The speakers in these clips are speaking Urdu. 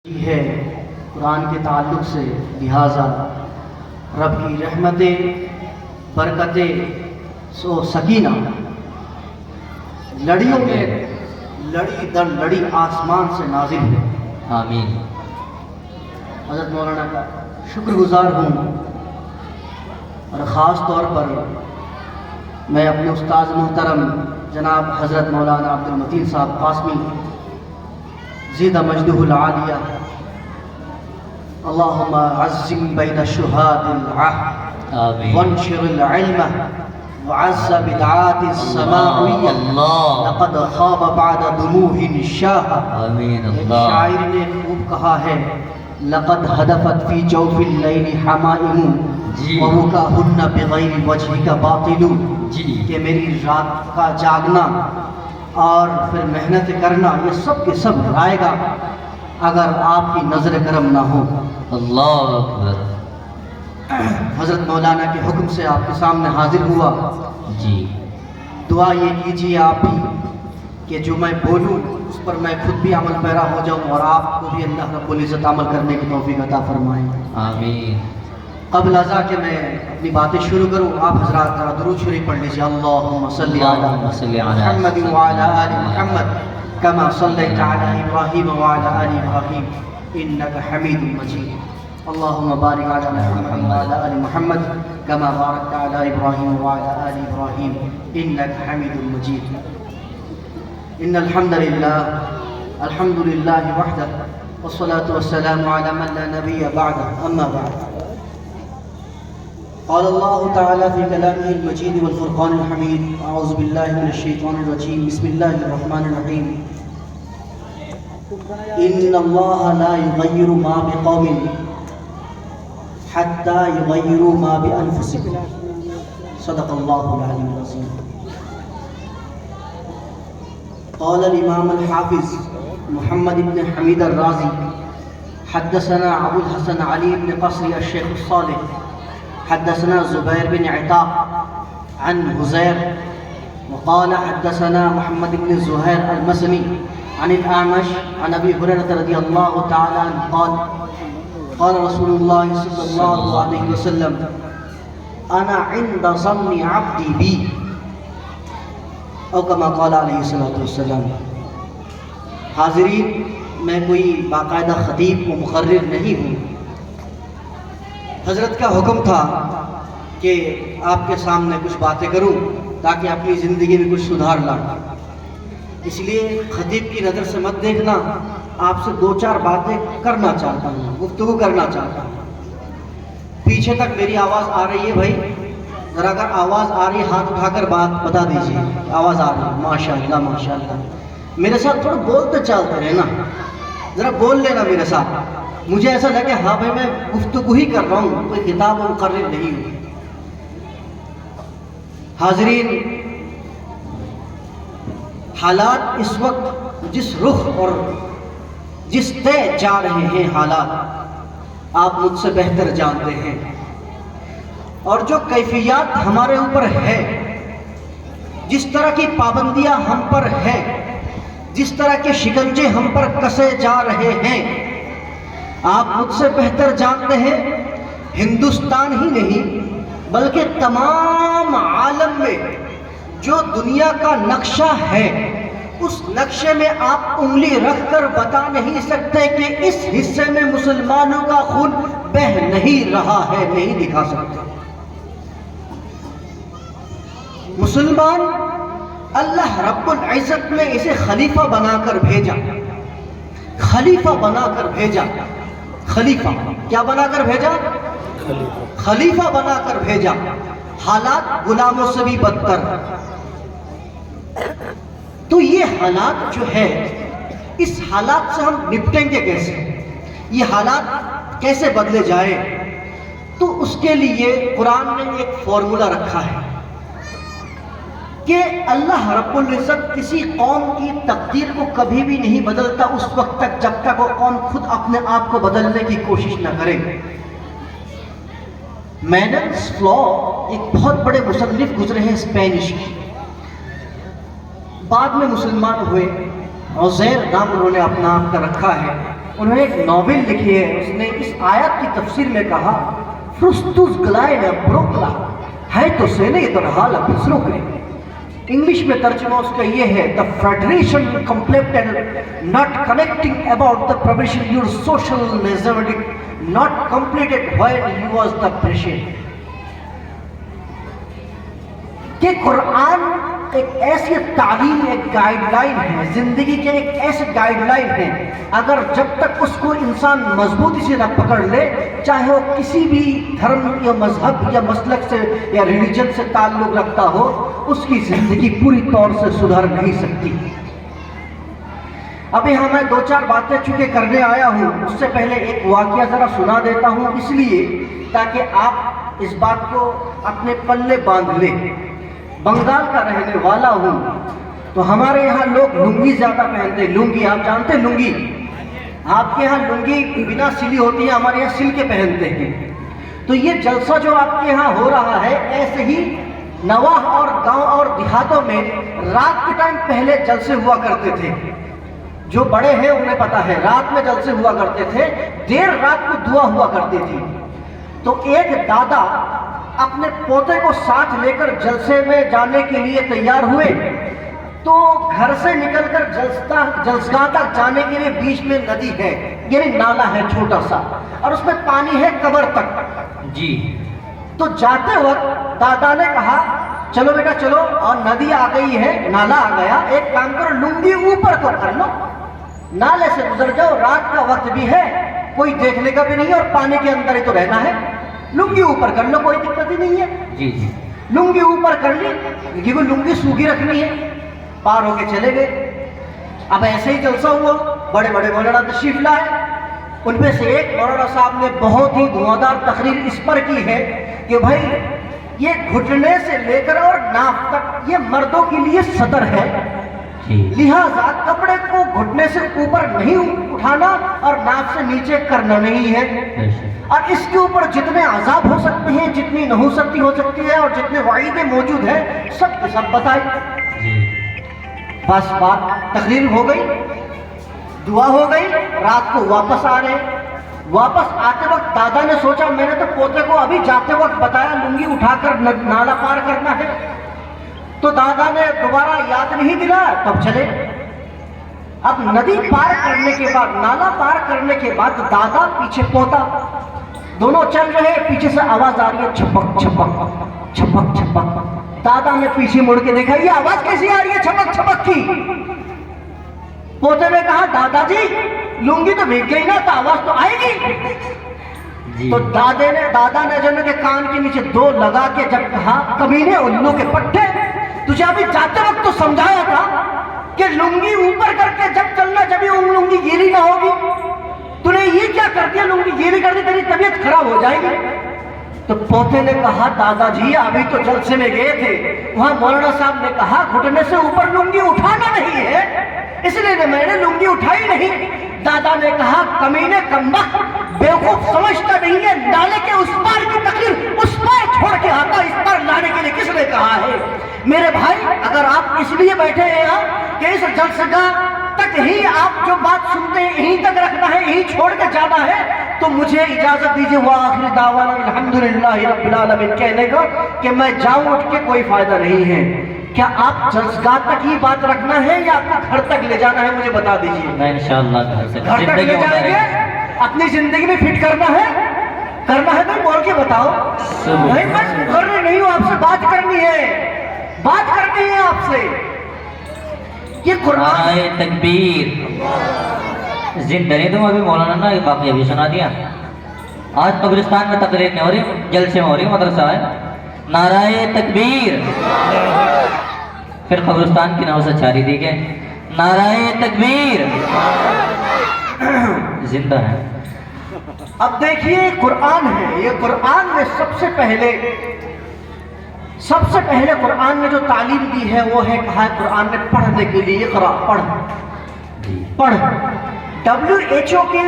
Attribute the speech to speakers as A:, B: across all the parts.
A: ہے قرآن کے تعلق سے، لہٰذا رب کی رحمتیں، برکتیں، سکینہ لڑیوں میں لڑی در لڑی آسمان سے نازل ہے۔
B: آمین۔
A: حضرت مولانا کا شکر گزار ہوں، اور خاص طور پر میں اپنے استاد محترم جناب حضرت مولانا عبد المتین صاحب قاسمی زیدہ مجدہ العالیہ، اللہم عزم بین الشہاد العہد
B: آمین۔
A: وانشر العلم وعز بدعات السماویہ لقد خواب بعد دموہ شاہ۔
B: آمین
A: ایک
B: اللہ۔
A: شاعر نے خوب کہا ہے، لقد ہدفت فی جوف اللیل حمائم
B: جی۔
A: وبکاہن بغیر وجہک باطل،
B: جی۔
A: کہ میری رات کا جاگنا اور پھر محنت کرنا یہ سب کے سب رائے گا اگر آپ کی نظر کرم نہ ہو۔
B: اللہ اکبر۔
A: حضرت مولانا کے حکم سے آپ کے سامنے حاضر ہوا۔
B: جی۔
A: دعا یہ کیجیے آپ بھی کہ جو میں بولوں اس پر میں خود بھی عمل پیرا ہو جاؤں، اور آپ کو بھی اللہ رب العزت عمل کرنے کی توفیق عطا فرمائیں۔
B: آمین۔
A: قبل ازاں کہ میں اپنی باتیں شروع کروں، آپ حضرات ذرا درود شریف پڑھ لیجیے۔ اللہم صلی
B: اللہم صلی
A: علی
B: علی
A: محمد وعلی آل محمد کما صلیت علی ابراہیم وعلی آل ابراہیم انک حمید مجید۔ اللہم بارک علی محمد وعلی آل محمد کما بارکت علی ابراہیم وعلی آل ابراہیم انک حمید مجید۔ ان الحمد للہ وحدہ والصلاة والسلام علی من لا نبی بعدہ، اما بعد۔ قال الله تعالى في كلامه المجيد والفرقان الحميد، أعوذ بالله من الشيطان الرجيم، بسم الله الرحمن الرحيم، إن الله لا يغير ما بقوم حتى يغيروا ما بأنفسهم، صدق الله العلي العظيم۔ قال الإمام الحافظ محمد بن حميد الرازي حدثنا أبو الحسن علي بن قصري الشيخ الصالح حدثنا زبير بن عتاق عن هزير وقال حدثنا محمد بن زهير المسني عن الأعمش عن أبي هريرة رضي الله تعالى عنه قال قال رسول الله صلى الله عليه وسلم أنا عند ظن عبدي بي، او كما قال عليه الصلاة والسلام۔ حاضرین، میں کوئی باقاعدہ خطیب و مقرر نہیں ہوں، حضرت کا حکم تھا کہ آپ کے سامنے کچھ باتیں کروں تاکہ اپنی زندگی میں کچھ سدھار لاؤں، اس لیے خطیب کی نظر سے مت دیکھنا، آپ سے دو چار باتیں کرنا چاہتا ہوں، گفتگو کرنا چاہتا ہوں۔ پیچھے تک میری آواز آ رہی ہے بھائی؟ ذرا اگر آواز آ رہی ہے ہاتھ اٹھا کر بات بتا دیجیے، آواز آ رہی ہے؟ ماشاء اللہ ماشاء اللہ۔ میرے ساتھ تھوڑا بولتے چلتے رہنا، ذرا بول لینا میرے ساتھ، مجھے ایسا لگے ہاں بھائی میں گفتگو ہی کر رہا ہوں، کوئی خطاب و مقرر نہیں ہوں۔ حاضرین، حالات اس وقت جس رخ اور جس طے جا رہے ہیں حالات، آپ مجھ سے بہتر جانتے ہیں، اور جو کیفیات ہمارے اوپر ہے، جس طرح کی پابندیاں ہم پر ہیں، جس طرح کے شکنجے ہم پر کسے جا رہے ہیں، آپ مجھ سے بہتر جانتے ہیں۔ ہندوستان ہی نہیں بلکہ تمام عالم میں جو دنیا کا نقشہ ہے، اس نقشے میں آپ انگلی رکھ کر بتا نہیں سکتے کہ اس حصے میں مسلمانوں کا خون بہہ نہیں رہا ہے، نہیں دکھا سکتے۔ مسلمان اللہ رب العزت نے اسے خلیفہ بنا کر بھیجا، خلیفہ بنا کر بھیجا، خلیفہ کیا بنا کر بھیجا؟ خلیفہ بنا کر بھیجا۔ حالات غلاموں سے بھی بدتر، تو یہ حالات جو ہے، اس حالات سے ہم نپٹیں گے کیسے؟ یہ حالات کیسے بدلے جائیں؟ تو اس کے لیے قرآن نے ایک فارمولہ رکھا ہے کہ اللہ رب العزت کسی قوم کی تقدیر کو کبھی بھی نہیں بدلتا اس وقت تک جب تک وہ قوم خود اپنے آپ کو بدلنے کی کوشش نہ کرے۔ مینلس فلو ایک بہت بڑے مصنف گزرے ہیں اسپینش، بعد میں مسلمان ہوئے، عزیر نام انہوں نے اپنا آپ کا رکھا ہے، انہوں نے ایک ناول لکھی ہے، اس نے اس آیت کی تفسیر میں کہا فرستوس گلائن بروکلا ہے تو سینے تو حال پسرو کرے. انگلش میں ترجمہ اس کا یہ ہے the federation completed not connecting about the provision your social nationality not completed while you was the patient. کہ قرآن ایک ایسی تعلیم، ایک گائیڈ لائن ہے، زندگی کے ایک ایسے گائیڈ لائن ہے، اگر جب تک اس کو انسان مضبوطی سے نہ پکڑ لے، چاہے وہ کسی بھی دھرم یا مذہب یا مسلک سے یا ریلیجن سے تعلق رکھتا ہو، اس کی زندگی پوری طور سے سدھر نہیں سکتی. اب یہاں میں 2-4 باتیں چونکہ کرنے آیا ہوں، اس سے پہلے ایک واقعہ ذرا سنا دیتا ہوں، اس لیے تاکہ آپ اس بات کو اپنے پلے باندھ لیں. بنگال کا رہنے والا ہوں تو ہمارے یہاں لوگ لنگی زیادہ پہنتے ہیں. لنگی آپ جانتے ہیں؟ لنگی آپ کے یہاں لنگی بنا سلی ہوتی ہے، ہمارے یہاں سل کے پہنتے ہیں. تو یہ جلسہ جو آپ کے یہاں ہو رہا ہے، ایسے ہی نواح اور گاؤں اور دیہاتوں میں رات کے ٹائم پہلے جلسے ہوا کرتے تھے. جو بڑے ہیں انہیں پتا ہے، رات میں جلسے ہوا کرتے تھے، دیر رات کو دعا ہوا کرتی تھی. تو ایک دادا اپنے پوتے کو ساتھ لے کر جلسے میں جانے کے لیے تیار ہوئے، تو گھر سے نکل کر جلسگاہ تک جانے کے لیے بیچ میں ندی ہے، یعنی نالا ہے چھوٹا سا، اور اس میں پانی ہے کمر تک.
B: جی.
A: تو جاتے وقت دادا نے کہا چلو بیٹا چلو، اور ندی آ گئی ہے، نالا آ گیا، ایک کام کرو لنگی اوپر تو کر لو، نالے سے گزر جاؤ، رات کا وقت بھی ہے، کوئی دیکھنے کا بھی نہیں ہے اور پانی کے اندر ہی تو رہنا ہے، لنگی اوپر کر لو، کوئی دقت ہی نہیں ہے.
B: جی جی.
A: لنگی اوپر کر لی، کیونکہ لنگی سوکھی رکھنی ہے. پار ہو کے چلے گئے. اب ایسے ہی جلسہ ہوا، بڑے بڑے مولانا تشریف لائے. ان میں سے ایک مولانا صاحب نے بہت ہی دھواندار تقریر اس پر کی ہے کہ بھائی یہ گھٹنے سے لے کر اور ناف تک یہ مردوں کے لیے صدر ہے، لہذا کپڑے کو گھٹنے سے اوپر نہیں اٹھانا اور ناف سے نیچے کرنا نہیں ہے، اور اس کے اوپر جتنے عذاب ہو سکتے ہیں، جتنی نحوستی ہو سکتی ہے اور جتنے وعیدیں موجود ہیں، سب کے سب بتائی. بس بات تقریر ہو گئی، دعا ہو گئی، رات کو واپس آ رہے. واپس آتے وقت دادا نے سوچا میں نے تو پوتے کو ابھی جاتے وقت بتایا لنگی اٹھا کر نالا پار کرنا ہے، تو دادا نے دوبارہ یاد نہیں دلایا، تب چلے. اب ندی پار کرنے کے بعد، نالا پار کرنے کے بعد دادا پیچھے پوتا دونوں چل رہے، پیچھے سے آواز آ رہی ہے چھپک چھپک چھپک چھپک. دادا نے پیچھے مڑ کے دیکھا یہ آواز کیسی آ رہی ہے چھپک چھپک کی. پوتے نے کہا دادا جی لنگی تو بھیگ گئی نا، تو آواز تو آئے گی. تو دادا نے جو کہ کان کے نیچے 2 لگا کے جب کہا کمینے الو کے پٹھے، تجھے ابھی جاتے وقت تو سمجھایا تھا کہ لنگی اوپر کر کے جب چلنا جب لنگی گیلی نہ ہوگی، تو نے یہ کیا کر دیا، لنگی گیلی کر دی، تیری طبیعت خراب ہو جائے گی. تو پوتے نے کہا دادا جی ابھی تو جلسے میں گئے تھے، وہاں مولانا صاحب نے کہا گھٹنے سے اوپر لنگی اٹھانا نہیں ہے، اس لیے میں نے لنگی اٹھائی نہیں. دادا نے کہا کمینے کمبخت، بیوقوف سمجھتا نہیں ہے، نالے کے اس پار کی تقریر اس پار چھوڑ کے آتا اس پار لانے کے لیے کس نے کہا ہے. میرے بھائی اگر آپ اس لیے بیٹھے ہیں یہاں کہ اس جلسگاہ تک ہی آپ جو بات سنتے ہیں یہیں تک رکھنا ہے، یہیں چھوڑ کے جانا ہے، تو مجھے اجازت دیجیے وآخر دعوانا الحمدللہ رب العالمین کہنے کا کہ میں جاؤں اٹھ کے کوئی فائدہ نہیں ہے. کیا آپ جلسگاہ تک ہی بات رکھنا ہے یا آپ کو گھر تک لے جانا ہے، مجھے بتا دیجیے.
B: میں انشاءاللہ
A: گھر تک لے جائیں گے، اپنی زندگی میں فٹ کرنا ہے تو بول کے بتاؤ. نہیں میں کر رہی نہیں ہوں، آپ سے بات کرنی ہے آپ سے. یہ قرآن
B: تکبیر زندہ نہیں. تم ابھی مولانا نا ایک واقعہ بھی سنا دیا. آج قبرستان میں تقریر نہیں ہو رہی، جلسے میں ہو رہی، مدرسہ ہے. نعرہ تکبیر، پھر قبرستان کی ناؤ سے چھاری دی گئے نعرہ تکبیر، زندہ ہے.
A: اب دیکھیے قرآن ہے، یہ قرآن میں سب سے پہلے قرآن نے جو تعلیم دی ہے وہ ہے کہا قرآن نے پڑھنے کے لیے اقرا، پڑھ. WHO کے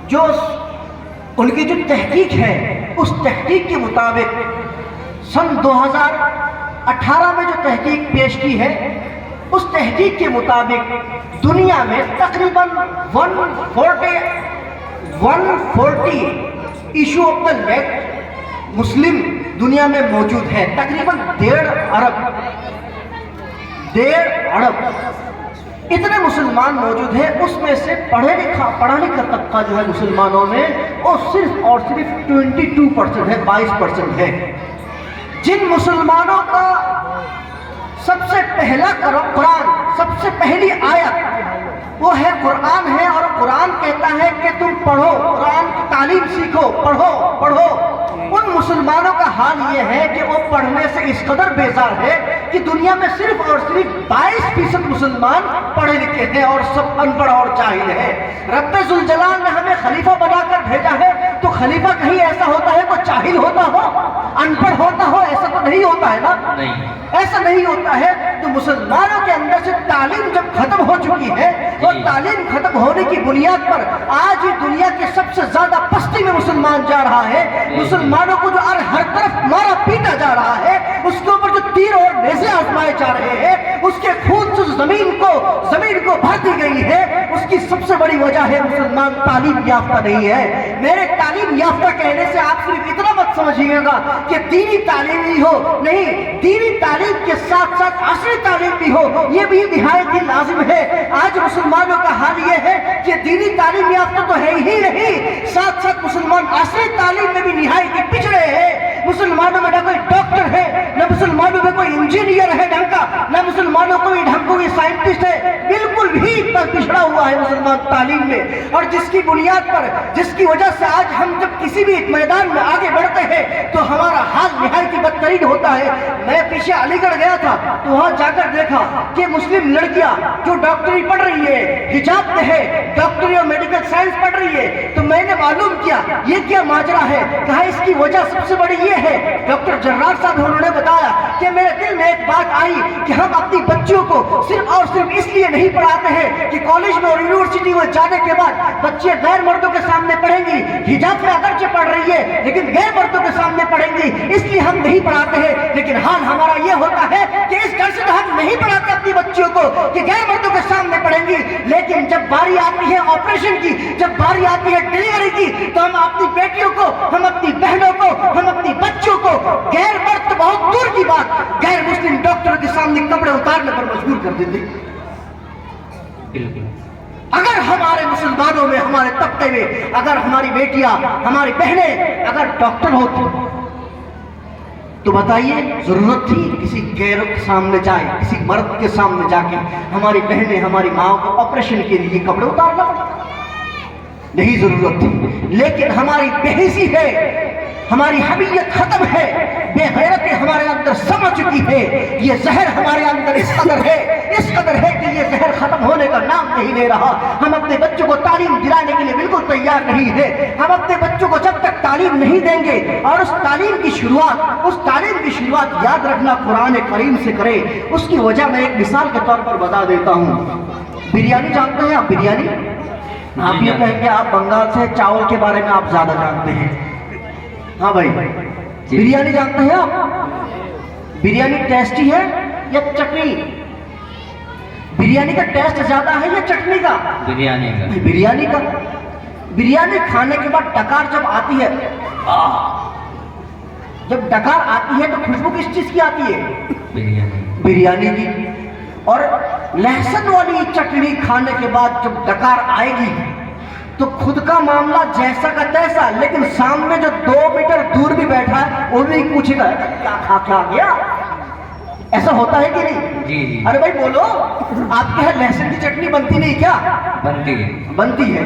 A: جو ان کی جو تحقیق ہے، اس تحقیق کے مطابق سن 2018 میں جو تحقیق پیش کی ہے اس تحقیق کے مطابق دنیا میں تقریباً 140 ایشو آف دا لیگ مسلم دنیا میں موجود ہے. تقریباً 1.5 ارب اتنے مسلمان موجود ہیں. اس میں سے پڑھا لکھا طبقہ جو ہے مسلمانوں میں وہ صرف اور صرف 22% ہے، 22% ہے. جن مسلمانوں کا سب سے پہلا قرآن، سب سے پہلی آیت وہ ہے قرآن ہے، اور قرآن کہتا ہے کہ تم پڑھو، قرآن کی تعلیم سیکھو، پڑھو. ان مسلمانوں کا حال یہ ہے کہ وہ پڑھنے سے اس قدر بیزار ہے کہ دنیا میں صرف اور صرف 22% مسلمان پڑھے لکھے ہیں اور سب ان پڑھ اور جاہل ہے. رب ذوالجلال نے ہمیں خلیفہ بنا کر بھیجا ہے، تو خلیفہ کہیں ایسا ہوتا ہے کوئی جاہل ہوتا ہو، ان پڑھ ہوتا ہو؟ ایسا تو نہیں ہوتا ہے نا، ایسا نہیں ہوتا ہے. تو مسلمانوں کے اندر سے تعلیم جب ختم ہو چکی ہے، اور تعلیم ختم ہونے کی بنیاد پر آج دنیا کے سب سے زیادہ پستی میں مسلمان جا رہا ہے. مسلمانوں کو جو ہر طرف مارا پیٹا جا رہا ہے، اس کے اوپر جو تیر اور نیزے آزمائے جا رہے ہیں، اس کے خون سے زمین کو بھر دی گئی ہے. اس کی سب سے بڑی وجہ ہے مسلمان تعلیم یافتہ نہیں ہے. میرے تعلیم یافتہ کہنے سے آپ صرف اتنا مت سمجھیے گا کہ دینی تعلیم ہی ہو، نہیں، دینی تعلیم کے ساتھ ساتھ عصری تعلیم بھی ہو، یہ بھی نہایت ہی لازم ہے. آج مسلمانوں کا حال یہ ہے کہ دینی تعلیم یافتہ تو ہے ہی نہیں، ساتھ ساتھ مسلمان عصری تعلیم میں بھی نہایت ہی پچھڑے ہیں. مسلمانوں میں نہ کوئی ڈاکٹر ہے، نہ مسلمانوں میں کوئی انجینئر ہے ڈھنگ کا، نہ مسلمانوں کو ڈھنگ کوئی سائنٹسٹ ہے. بالکل بھی پچھڑا ہوا ہے مسلمان تعلیم میں. اور جس کی بنیاد پر، جس کی وجہ سے آج ہم جب کسی بھی میدان میں آگے بڑھتے ہیں تو ہمارا حال نہایت ہی بدترین ہوتا ہے. میں پیچھے علی گڑھ گیا تھا تو وہاں جا کر دیکھا کہ مسلم لڑکیاں جو ڈاکٹری پڑھ رہی ہے، حجاب میں ہے، ڈاکٹری اور میڈیکل سائنس پڑھ رہی ہے. تو میں نے معلوم کیا یہ کیا ماجرا ہے. کہا اس کی وجہ سب سے بڑی یہ ہے، ڈاکٹر جرار صاحب انہوں نے بتایا کہ میرے دل میں ایک بات آئی کہ ہم اپنی بچیوں کو صرف اور صرف اس لیے نہیں پڑھاتے ہیں کہ کالج میں اور یونیورسٹی میں جانے کے بعد بچے غیر مردوں کے سامنے پڑھیں گی، حجاب میں اگرچہ پڑھ رہی ہے لیکن غیر مردوں کے سامنے پڑھیں گی، اس لیے ہم نہیں پڑھاتے ہیں. لیکن حال ہمارا یہ ہوتا ہے کہ اس گھر سے ہم نہیں پڑھاتے اپنی بچیوں کو کہ غیر مردوں کے سامنے پڑھیں گی، لیکن جب باری آتی ہے آپریشن کی، جب باری آتی ہے ڈیلیوری کی، تو ہم اپنی بیٹیوں کو، ہم اپنی بہنوں کو، ہم اپنی بچوں کو غیر مرد تو بہت دور کی بات، غیر مسلم ڈاکٹر کے سامنے کپڑے اتارنے پر مجبور کر دیتے. اگر ہمارے مسلمانوں میں، ہمارے طبقے میں، اگر ہماری بیٹیاں، ہماری بہنیں اگر ڈاکٹر ہوتی تو بتائیے ضرورت تھی کسی غیر کے سامنے جائے، کسی مرد کے سامنے جا کے ہماری بہنیں، ہماری ماں کو آپریشن کے لیے کپڑے اتارنا پڑتا؟ نہیں ضرورت تھی. لیکن ہماری بےحسی ہے، ہماری حمیت ختم ہے، بے غیرتی ہمارے اندر سما چکی ہے. یہ زہر ہمارے اندر اس قدر ہے کہ یہ زہر ختم ہونے کا نام نہیں لے رہا. ہم اپنے بچوں کو تعلیم دلانے کے لیے بالکل تیار نہیں ہے. ہم اپنے بچوں کو جب تک تعلیم نہیں دیں گے، اور اس تعلیم کی شروعات یاد رکھنا قرآن کریم سے کرے. اس کی وجہ میں ایک مثال کے طور پر بتا دیتا ہوں. بریانی جانتے ہیں آپ؟ بریانی آپ یہ کہیں کہ آپ بنگال سے چاول کے بارے میں آپ زیادہ جانتے ہیں. ہاں بھائی، بریانی جانتے ہیں آپ؟ بریانی ٹیسٹی ہے یا چٹنی؟ بریانی کا ٹیسٹ زیادہ ہے یا چٹنی کا؟ بریانی کا. بریانی کھانے کے بعد ڈکار جب آتی ہے، جب ڈکار آتی ہے تو خوشبو کس چیز کی آتی ہے؟ بریانی کی. اور لہسن والی چٹنی کھانے کے بعد جب ڈکار آئے گی تو خود کا معاملہ جیسا کا تیسا، لیکن سامنے جو 2 میٹر دور بھی بیٹھا ہے وہ بھی پوچھے گا کیا کھا کے آ گیا. ایسا ہوتا ہے کہ نہیں؟
B: جی.
A: ارے بھائی بولو، آپ کے یہاں لہسن کی چٹنی بنتی نہیں کیا؟ بنتی ہے.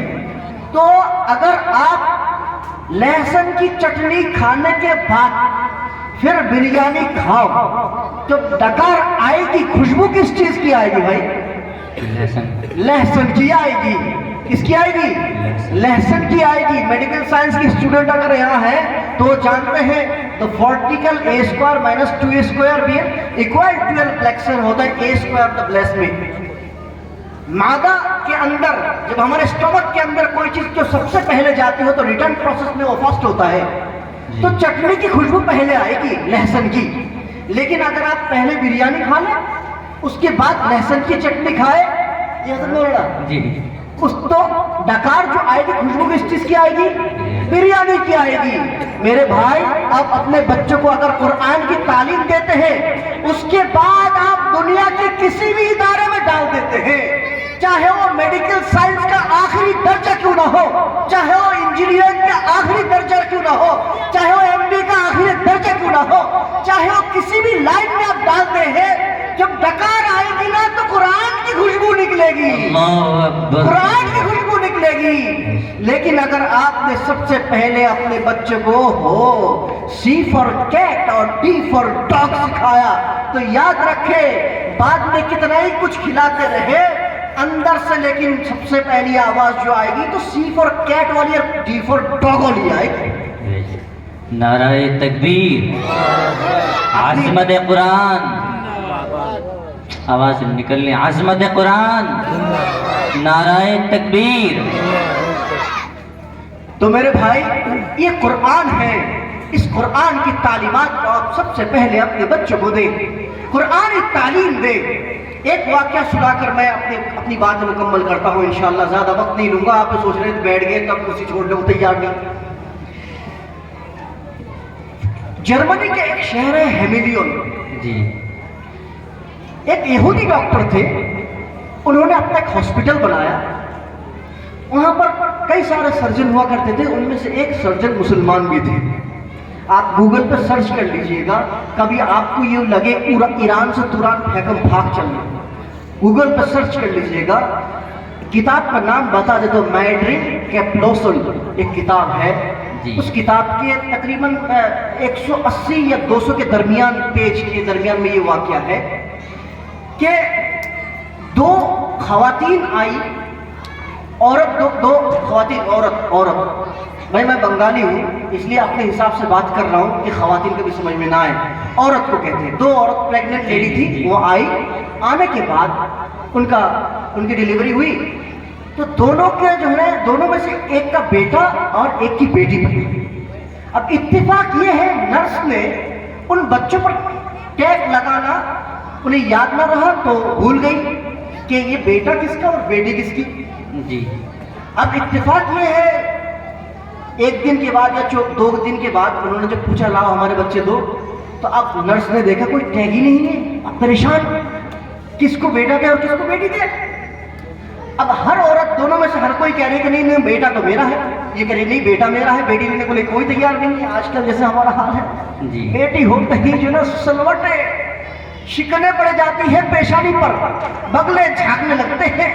A: تو اگر آپ لہسن کی چٹنی کھانے کے بعد پھر بریانی کھاؤ تو ڈکار آئے گی، خوشبو کس چیز کی آئے گی بھائی؟ لہسن کی آئے گی. کس کی آئے گی؟ لہسن کی آئے گی. میڈیکل سائنس کی اسٹوڈنٹ اگر یہاں ہے تو جانتے ہیں تو کارٹیکل A² - 2A² بھی equal 12 فلیکسن ہوتا ہے A² the plus میں. معدہ کے اندر جب ہمارے اسٹمک کے اندر کوئی چیز جو سب سے پہلے جاتی ہو تو ریٹرن پروسیس میں وہ فرسٹ ہوتا ہے. تو چٹنی کی خوشبو پہلے آئے گی لہسن کی. لیکن اگر آپ پہلے بریانی کھا لیں اس کے بعد لہسن کی چٹنی کھائے، یہ حضرت مولانا
B: جی
A: اس تو ڈکار جو آئے گی خوشبو کس چیز کی آئے گی؟ بریانی کی آئے گی۔ میرے بھائی آپ اپنے بچوں کو اگر قرآن کی تعلیم دیتے ہیں، اس کے بعد آپ دنیا کے کسی بھی ادارے میں ڈال دیتے ہیں، چاہے وہ میڈیکل سائنس کا آخری درجہ کیوں نہ ہو، چاہے وہ انجینئرنگ کا آخری درجہ کیوں نہ ہو، چاہے وہ ایم بی کا آخری درجہ کیوں نہ ہو، چاہے وہ کسی بھی لائن میں آپ ڈالتے ہیں، جب ڈکار آئے گی نا تو قرآن کی خوشبو نکلے گی،
B: اللہ اکبر،
A: قرآن کی خوشبو نکلے گی۔ لیکن اگر آپ نے سب سے پہلے اپنے بچے کو سی فار کیٹ اور ڈی فار ڈاگ سکھایا تو یاد رکھے بعد میں کتنا ہی کچھ کھلاتے رہے اندر سے، لیکن سب سے پہلی آواز جو آئے گی تو سی فار کیٹ والی اور ڈی فار ڈاگ والی آئے گی۔
B: نعرہ تکبیر، عظمت قرآن، آواز نکلنے، عظمت قرآن، نعرہ تکبیر۔
A: تو میرے بھائی یہ قرآن ہے، اس قرآن کی تعلیمات کو آپ سب سے پہلے اپنے بچوں کو دیں، قرآن تعلیم دیں۔ ایک واقعہ سنا کر میں اپنی بات مکمل کرتا ہوں انشاءاللہ، زیادہ وقت نہیں لوں گا، آپ سوچ رہے ہیں بیٹھ گئے تب کسی چھوڑنے کو تیار نہیں۔ جرمنی کے ایک شہر ہے ہیمیلیون،
B: جی
A: ایک یہودی ڈاکٹر تھے، انہوں نے اپنا ایک ہاسپٹل بنایا، وہاں پر کئی سارے سرجن ہوا کرتے تھے، ان میں سے ایک سرجن مسلمان بھی تھے۔ آپ گوگل پہ سرچ کر لیجئے گا، کبھی آپ کو یہ لگے پورا ایران سے توران پھینکم بھاگ چل رہا، گوگل پہ سرچ کر لیجئے گا، کتاب کا نام بتا دے تو میڈرن کیپلوسل ایک کتاب ہے، اس کتاب کے تقریباً 180 یا 200 کے درمیان پیج کے درمیان میں یہ واقعہ ہے کہ دو خواتین آئی، دو خواتین، عورت، بھائی میں بنگالی ہوں اس لیے اپنے حساب سے بات کر رہا ہوں کہ خواتین کبھی سمجھ میں نہ آئے، عورت کو کہتے ہیں، دو عورت پریگننٹ لیڈی تھی، وہ آئی، آنے کے بعد ان کی ڈیلیوری ہوئی تو دونوں کے جو ہے دونوں میں سے ایک کا بیٹا اور ایک کی بیٹی بنی۔ اب اتفاق یہ ہے نرس نے ان بچوں پر ٹیگ لگانا انہیں یاد نہ رہا تو بھول گئی کہ یہ بیٹا کس کا اور بیٹی کس کی۔
B: جی
A: اب اتفاق یہ ہے ایک دن کے بعد یا 2 دن کے بعد انہوں نے جب پوچھا لاؤ ہمارے بچے دو، تو اب نرس نے دیکھا کوئی ٹیگ ہی نہیں ہے، اب پریشان کس کو بیٹا دے اور کس کو بیٹی دے۔ اب ہر عورت دونوں میں سے ہر کوئی کہہ رہی کہ نہیں نہیں بیٹا تو میرا ہے، یہ کہہ رہی نہیں بیٹا میرا ہے، بیٹی دینے کو لے کوئی تیار نہیں ہے۔ آج کل جیسے ہمارا حال ہے،
B: جی
A: بیٹی ہوتے ہی جو نا سلوٹے شکنے پڑ جاتی ہے پیشانی پر، بغلے جھانکنے لگتے ہیں،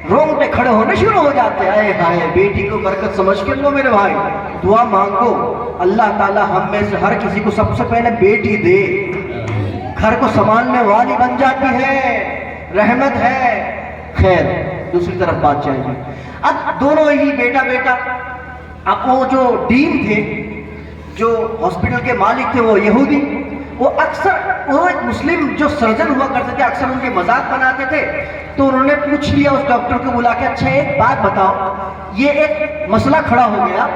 A: رونگٹے کھڑے ہونے شروع ہو جاتے ہیں۔ آئے ہائے بیٹی کو برکت سمجھ کے لو میرے بھائی، دعا مانگو اللہ تعالی ہم میں سے ہر کسی کو سب سے پہلے بیٹی دے، گھر کو سنبھالنے والی بن جاتی ہے، رحمت ہے۔ خیر دوسری طرف بات چاہیے، اب دونوں ہی بیٹا بیٹا، اب وہ جو ڈین تھے، جو ہاسپٹل کے مالک تھے، وہ یہودی، وہ اکثر وہ ایک مسلم جو سرجن ہوا کرتے تھے اکثر ان کے مذاق بناتے تھے، تو انہوں نے پوچھ لیا اس ڈاکٹر کو بلا کے، اچھا ایک بات بتاؤ، یہ ایک مسئلہ کھڑا ہو گیا،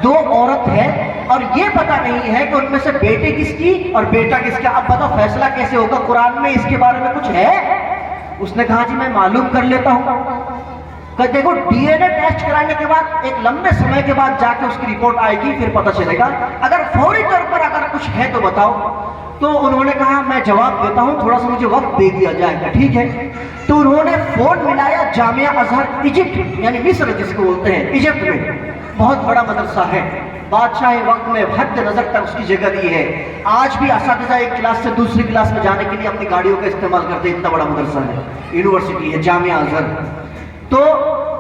A: 2 عورت ہے اور یہ پتہ نہیں ہے کہ ان میں سے بیٹے کس کی اور بیٹا کس کا، اب بتاؤ فیصلہ کیسے ہوگا، قرآن میں اس کے بارے میں کچھ ہے؟ اس نے کہا جی میں معلوم کر لیتا ہوں۔ کہ دیکھو ڈی این اے ٹیسٹ کرانے کے بعد ایک لمبے سمے کے بعد جا کے اس کی رپورٹ آئے گی، پھر پتہ چلے گا، اگر فوری طور پر اگر کچھ ہے تو بتاؤ۔ تو انہوں نے کہا میں جواب دیتا ہوں، تھوڑا سا مجھے وقت دے دیا جائے گا، ٹھیک ہے۔ تو انہوں نے فون ملایا جامعہ ازہر ایجپٹ یعنی مصر جس کو بولتے ہیں، ایجپٹ میں بہت بڑا مدرسہ ہے، بادشاہ وقت میں حد نظر تک اس کی جگہ دی ہے، آج بھی اساتذہ ایک کلاس سے دوسری کلاس میں جانے کے لیے اپنی گاڑیوں کا استعمال کرتے ہیں، اتنا بڑا مدرسہ ہے، یونیورسٹی ہے جامعہ ازہر۔ تو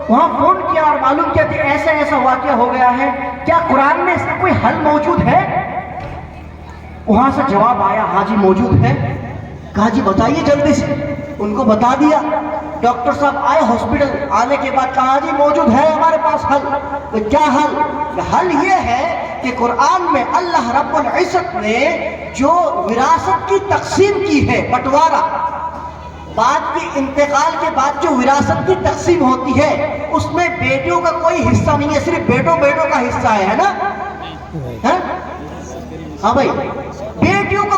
A: وہاں فون کیا اور معلوم کیا کہ ایسا ایسا واقعہ ہو گیا ہے، کیا قرآن میں اس کا کوئی حل موجود ہے؟ وہاں سے جواب آیا ہاں جی موجود ہے۔ کہا جی بتائیے جلدی سے، ان کو بتا دیا۔ ڈاکٹر صاحب آئے ہاسپٹل، آنے کے بعد کہا جی موجود ہے ہمارے پاس حل۔ تو کیا حل؟ حل یہ ہے کہ قرآن میں اللہ رب العزت نے جو وراثت کی تقسیم کی ہے، بٹوارا، بعد کے انتقال کے بعد جو وراثت کی تقسیم ہوتی ہے اس میں بیٹیوں کا کوئی حصہ نہیں ہے، صرف بیٹوں کا حصہ ہے نا؟ ہاں بھائی، بیٹیوں کا